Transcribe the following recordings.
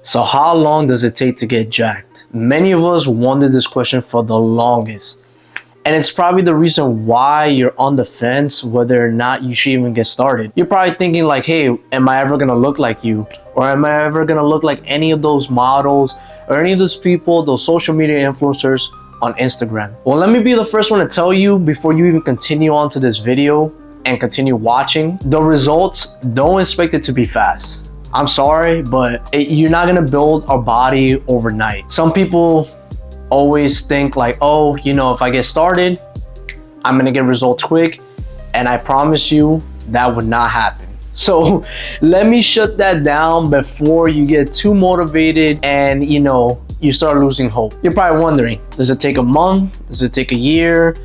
So how long does it take to get jacked? Many of us wondered this question for the longest. And it's probably the reason why you're on the fence whether or not you should even get started. You're probably thinking like, hey, am I ever gonna look like you? Or am I ever gonna look like any of those models or any of those people, those social media influencers on Instagram? Well, let me be the first one to tell you before you even continue on to this video and continue watching, the results, don't expect it to be fast. I'm sorry, but you're not gonna build a body overnight. Some people always think like, oh, you know, if I get started, I'm gonna get results quick. And I promise you that would not happen. So let me shut that down before you get too motivated and, you know, you start losing hope. You're probably wondering, does it take a month? Does it take a year?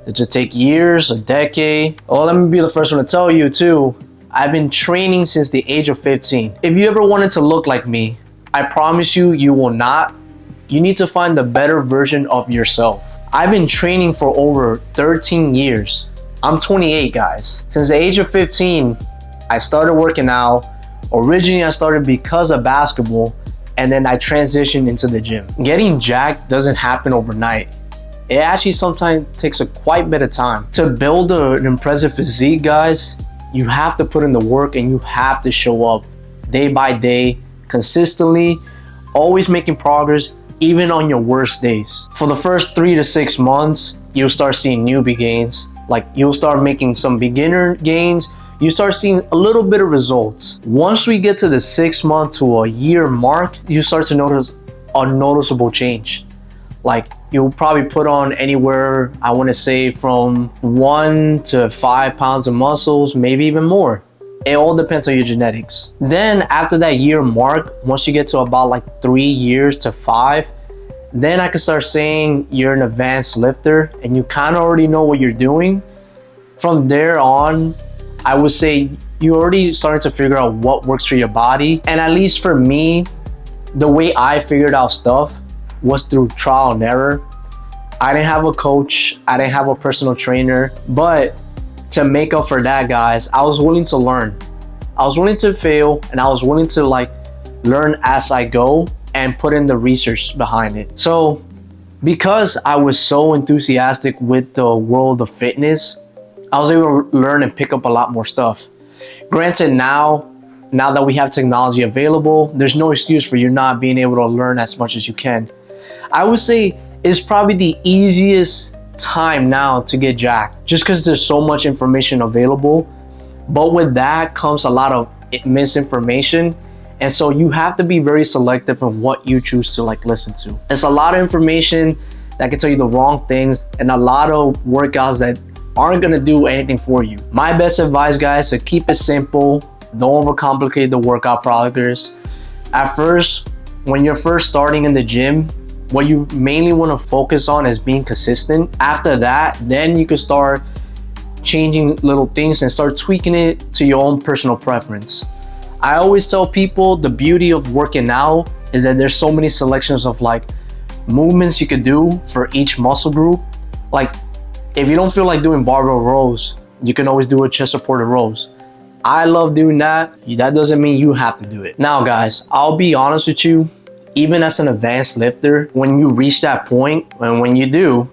Does it take years, a decade? Well, let me be the first one to tell you too, I've been training since the age of 15. If you ever wanted to look like me, I promise you, you will not. You need to find the better version of yourself. I've been training for over 13 years. I'm 28, guys. Since the age of 15, I started working out. Originally, I started because of basketball, and then I transitioned into the gym. Getting jacked doesn't happen overnight. It actually sometimes takes a quite bit of time. To build an impressive physique, guys, you have to put in the work and you have to show up day by day, consistently, always making progress, even on your worst days. For the first 3 to 6 months, you'll start seeing newbie gains. Like you'll start making some beginner gains. You start seeing a little bit of results. Once we get to the 6 month to a year mark, you start to notice a noticeable change. Like you'll probably put on anywhere, I want to say from 1 to 5 pounds of muscles, maybe even more. It all depends on your genetics. Then after that year mark, once you get to about like 3 years to 5, then I can start saying you're an advanced lifter and you kind of already know what you're doing. From there on, I would say you already started to figure out what works for your body. And at least for me, the way I figured out stuff was through trial and error. I didn't have a coach, I didn't have a personal trainer, but to make up for that, guys, I was willing to learn. I was willing to fail, and I was willing to like learn as I go and put in the research behind it. So because I was so enthusiastic with the world of fitness, I was able to learn and pick up a lot more stuff. Granted, now that we have technology available, there's no excuse for you not being able to learn as much as you can. I would say it's probably the easiest time now to get jacked, just because there's so much information available. But with that comes a lot of misinformation, and so you have to be very selective in what you choose to like listen to. It's a lot of information that can tell you the wrong things and a lot of workouts that aren't gonna do anything for you. My best advice, guys, to keep it simple. Don't overcomplicate the workout progress. At first, when you're first starting in the gym, what you mainly want to focus on is being consistent. After that, then you can start changing little things and start tweaking it to your own personal preference. I always tell people the beauty of working out is that there's so many selections of like movements you could do for each muscle group. Like if you don't feel like doing barbell rows, you can always do a chest supported rows. I love doing that. That doesn't mean you have to do it. Now, guys, I'll be honest with you. Even as an advanced lifter, when you reach that point, and when you do,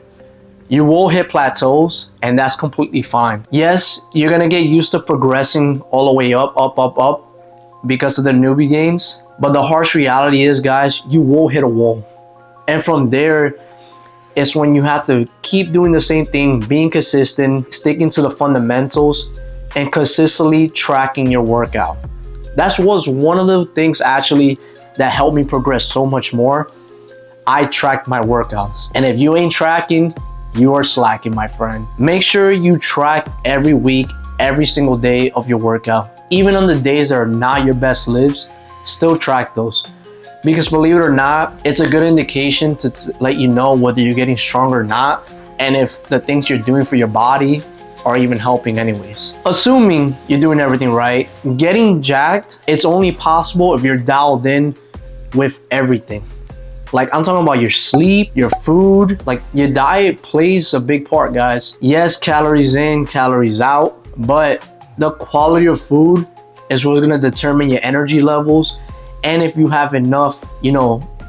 you will hit plateaus, and that's completely fine. Yes, you're gonna get used to progressing all the way up, because of the newbie gains. But the harsh reality is, guys, you will hit a wall. And from there, it's when you have to keep doing the same thing, being consistent, sticking to the fundamentals, and consistently tracking your workout. That was one of the things actually that helped me progress so much more. I tracked my workouts. And if you ain't tracking, you are slacking, my friend. Make sure you track every week, every single day of your workout. Even on the days that are not your best lifts, still track those. Because believe it or not, it's a good indication to let you know whether you're getting stronger or not, and if the things you're doing for your body are even helping anyways. Assuming you're doing everything right, getting jacked, it's only possible if you're dialed in with everything. Like I'm talking about your sleep, your food, like your diet plays a big part, guys. Yes, calories in, calories out, but the quality of food is what's gonna determine your energy levels and if you have enough,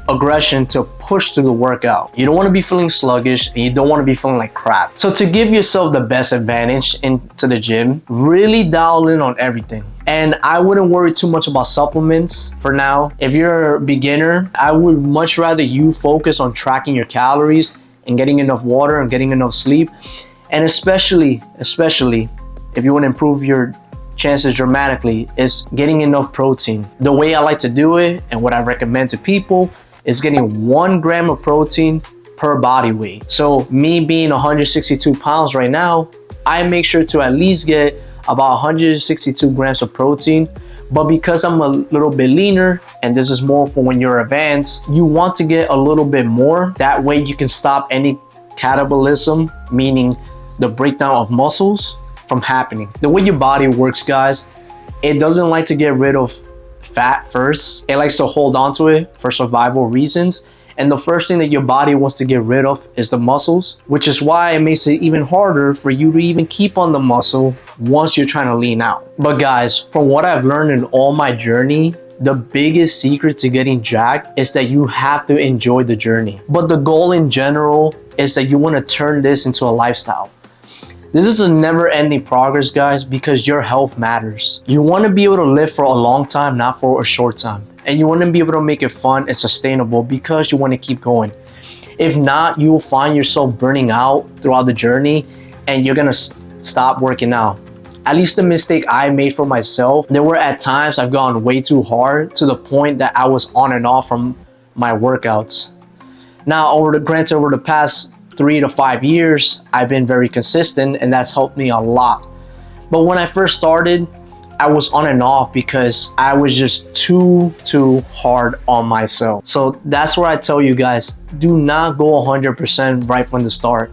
aggression to push through the workout. You don't want to be feeling sluggish, and you don't want to be feeling like crap. So to give yourself the best advantage into the gym, really dial in on everything. And I wouldn't worry too much about supplements for now. If you're a beginner, I would much rather you focus on tracking your calories and getting enough water and getting enough sleep. And especially if you want to improve your chances dramatically, is getting enough protein. The way I like to do it and what I recommend to people is getting 1 gram of protein per body weight. So me being 162 pounds right now, I make sure to at least get about 162 grams of protein. But because I'm a little bit leaner, and this is more for when you're advanced, you want to get a little bit more. That way you can stop any catabolism, meaning the breakdown of muscles, from happening. The way your body works, guys, it doesn't like to get rid of fat first. It likes to hold on to it for survival reasons. And the first thing that your body wants to get rid of is the muscles, which is why it makes it even harder for you to even keep on the muscle once you're trying to lean out. But guys, from what I've learned in all my journey, the biggest secret to getting jacked is that you have to enjoy the journey. But the goal in general is that you want to turn this into a lifestyle. This is a never-ending progress, guys, because your health matters. You want to be able to live for a long time, not for a short time. And you want to be able to make it fun and sustainable because you want to keep going. If not, you will find yourself burning out throughout the journey and you're going to stop working out. At least the mistake I made for myself, there were at times I've gone way too hard to the point that I was on and off from my workouts. Now, over the past 3 to 5 years, I've been very consistent, and that's helped me a lot. But when I first started, I was on and off because I was just too hard on myself. So that's where I tell you guys, do not go 100% right from the start.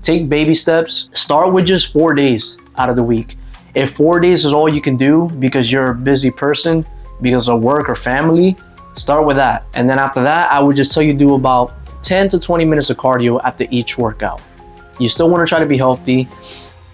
Take baby steps. Start with just 4 days out of the week. If 4 days is all you can do because you're a busy person, because of work or family, start with that. And then after that, I would just tell you do about 10 to 20 minutes of cardio after each workout. You still want to try to be healthy,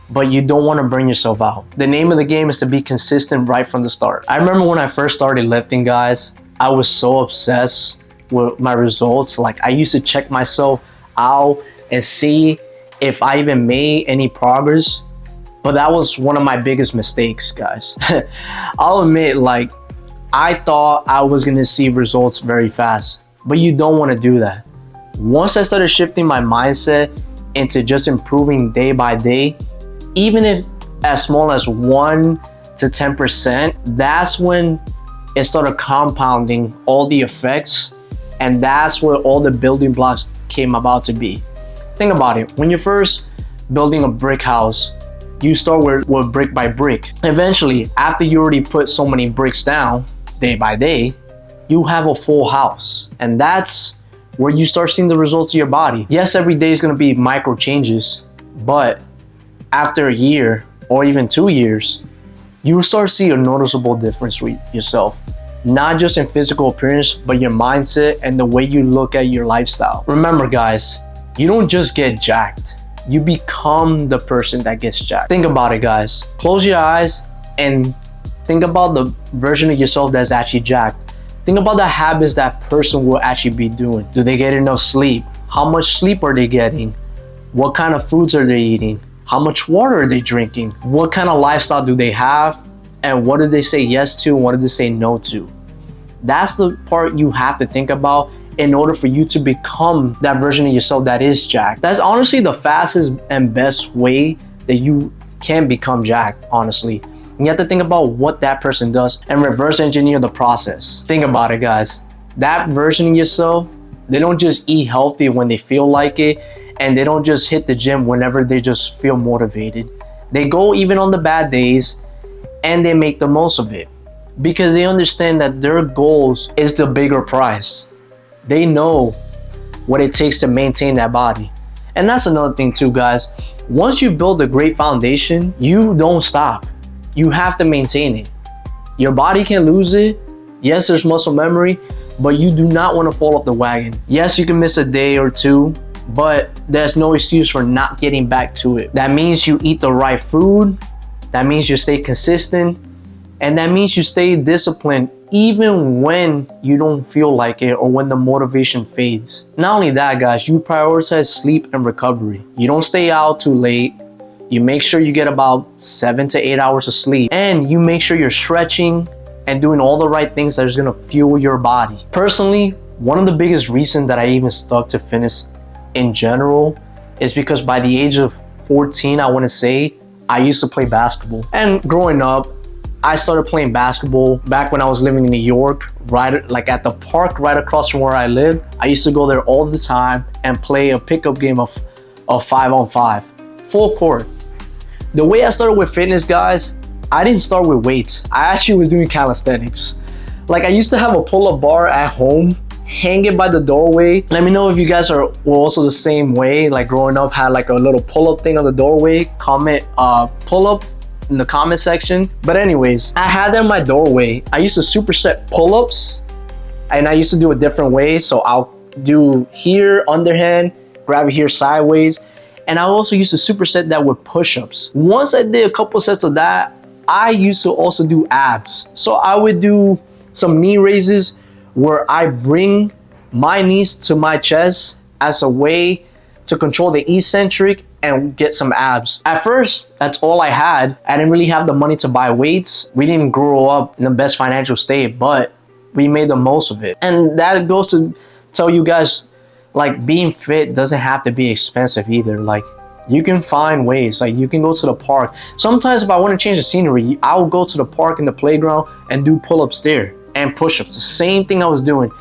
but you don't want to burn yourself out. The name of the game is to be consistent right from the start. I remember when I first started lifting, guys, I was so obsessed with my results. Like, I used to check myself out and see if I even made any progress. But that was one of my biggest mistakes, guys. I'll admit, like, I thought I was gonna see results very fast, but you don't want to do that. Once I started shifting my mindset into just improving day by day, even if as small as 1 to 10%, that's when it started compounding all the effects, and that's where all the building blocks came about to be. Think about it. When you're first building a brick house, you start with brick by brick. Eventually, after you already put so many bricks down day by day, you have a full house, and that's where you start seeing the results of your body. Yes, every day is going to be micro changes, but after a year or even 2 years, you will start to see a noticeable difference with yourself. Not just in physical appearance, but your mindset and the way you look at your lifestyle. Remember, guys, you don't just get jacked. You become the person that gets jacked. Think about it, guys. Close your eyes and think about the version of yourself that's actually jacked. Think about the habits that person will actually be doing. Do they get enough sleep? How much sleep are they getting? What kind of foods are they eating? How much water are they drinking? What kind of lifestyle do they have? And what do they say yes to and what do they say no to? That's the part you have to think about in order for you to become that version of yourself that is jacked. That's honestly the fastest and best way that you can become jacked, honestly. You have to think about what that person does and reverse engineer the process. Think about it, guys. That version of yourself, they don't just eat healthy when they feel like it, and they don't just hit the gym whenever they just feel motivated. They go even on the bad days and they make the most of it because they understand that their goals is the bigger prize. They know what it takes to maintain that body. And that's another thing too, guys. Once you build a great foundation, you don't stop. You have to maintain it. Your body can lose it. Yes, there's muscle memory, but you do not want to fall off the wagon. Yes, you can miss a day or two, but there's no excuse for not getting back to it. That means you eat the right food. That means you stay consistent. And that means you stay disciplined even when you don't feel like it or when the motivation fades. Not only that, guys, you prioritize sleep and recovery. You don't stay out too late. You make sure you get about 7 to 8 hours of sleep, and you make sure you're stretching and doing all the right things that is gonna fuel your body. Personally, one of the biggest reasons that I even stuck to fitness in general is because by the age of 14, I wanna say, I used to play basketball. And growing up, I started playing basketball back when I was living in New York, right like at the park right across from where I live. I used to go there all the time and play a pickup game of 5-on-5, full court. The way I started with fitness, guys, I didn't start with weights. I actually was doing calisthenics. Like I used to have a pull-up bar at home, hang it by the doorway. Let me know if you guys were also the same way, like growing up had like a little pull-up thing on the doorway. Comment pull-up in the comment section. But anyways, I had that in my doorway. I used to superset pull-ups, and I used to do it different ways. So I'll do here underhand, grab it here sideways, and I also used to superset that with push-ups. Once I did a couple sets of that, I used to also do abs. So I would do some knee raises where I bring my knees to my chest as a way to control the eccentric and get some abs. At first, that's all I had. I didn't really have the money to buy weights. We didn't grow up in the best financial state, but we made the most of it. And that goes to tell you guys, like, being fit doesn't have to be expensive either. Like, you can find ways. Like, you can go to the park. Sometimes if I want to change the scenery, I will go to the park in the playground and do pull-ups there and push-ups. The same thing I was doing.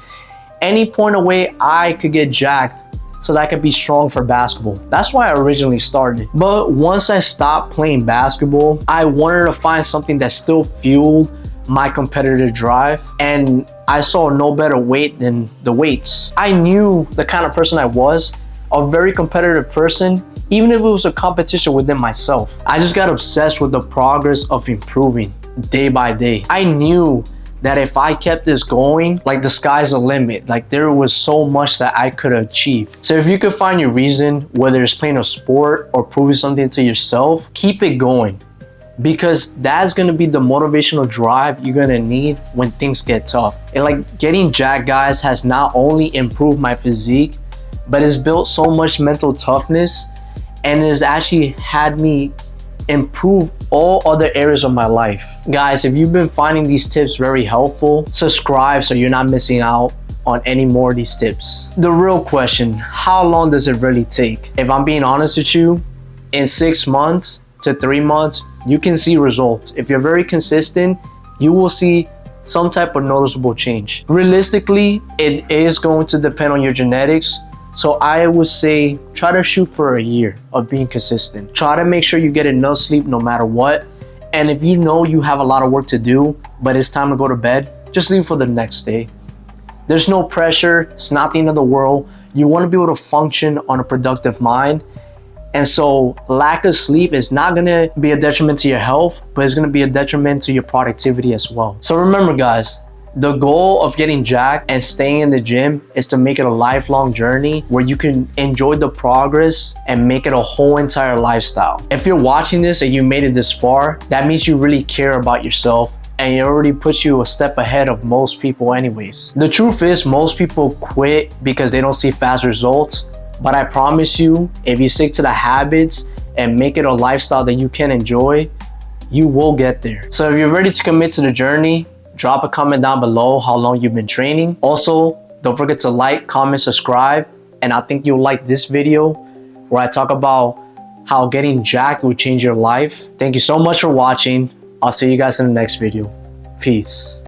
Any point of way I could get jacked so that I could be strong for basketball. That's why I originally started. But once I stopped playing basketball, I wanted to find something that still fueled my competitive drive, and I saw no better weight than the weights. I knew the kind of person I was, a very competitive person, even if it was a competition within myself. I just got obsessed with the progress of improving day by day. I knew that if I kept this going, like, the sky's the limit. Like, there was so much that I could achieve. So if you could find your reason, whether it's playing a sport or proving something to yourself, keep it going, because that's gonna be the motivational drive you're gonna need when things get tough. And like, getting jacked, guys, has not only improved my physique, but it's built so much mental toughness, and it has actually had me improve all other areas of my life. Guys, if you've been finding these tips very helpful, subscribe so you're not missing out on any more of these tips. The real question, how long does it really take? If I'm being honest with you, in 6 months to 3 months, you can see results. If you're very consistent, you will see some type of noticeable change. Realistically, it is going to depend on your genetics. So I would say try to shoot for a year of being consistent. Try to make sure you get enough sleep no matter what. And if you know you have a lot of work to do, but it's time to go to bed, just leave for the next day. There's no pressure. It's not the end of the world. You want to be able to function on a productive mind. And so lack of sleep is not going to be a detriment to your health, but it's going to be a detriment to your productivity as well. So remember, guys, the goal of getting jacked and staying in the gym is to make it a lifelong journey where you can enjoy the progress and make it a whole entire lifestyle. If you're watching this and you made it this far, that means you really care about yourself, and it already puts you a step ahead of most people anyways. The truth is, most people quit because they don't see fast results, but I promise you, if you stick to the habits and make it a lifestyle that you can enjoy, you will get there. So if you're ready to commit to the journey, drop a comment down below how long you've been training. Also, don't forget to like, comment, subscribe, and I think you'll like this video where I talk about how getting jacked will change your life. Thank you so much for watching. I'll see you guys in the next video. Peace.